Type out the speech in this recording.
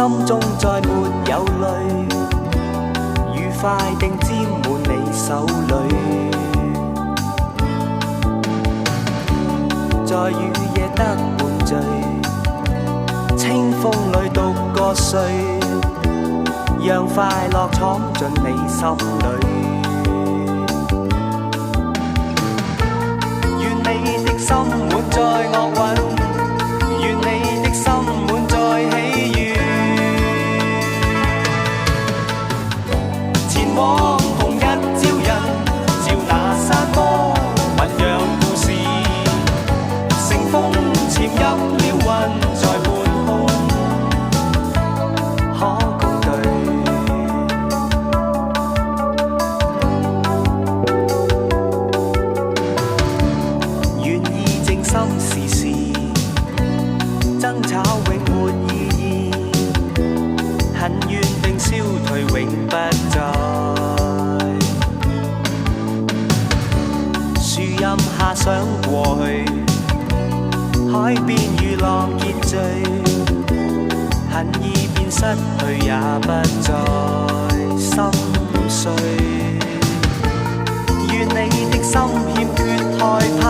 心中再沒有淚，愉快定沾滿你手裏。在雨夜得半醉，清風裏獨個睡，讓快樂闖進你心裏。願你的心滿載樂韻，願你的心滿載喜悅，前往同一朝日，照那山坡醞釀故事，乘風潛入了雲，在半空可共對。願意靜心時時，爭吵永沒意義，恨怨定消退永不再。樹蔭下想過去，海邊與浪結聚，恨意變失去也不再心碎。願你的心欠缺害怕，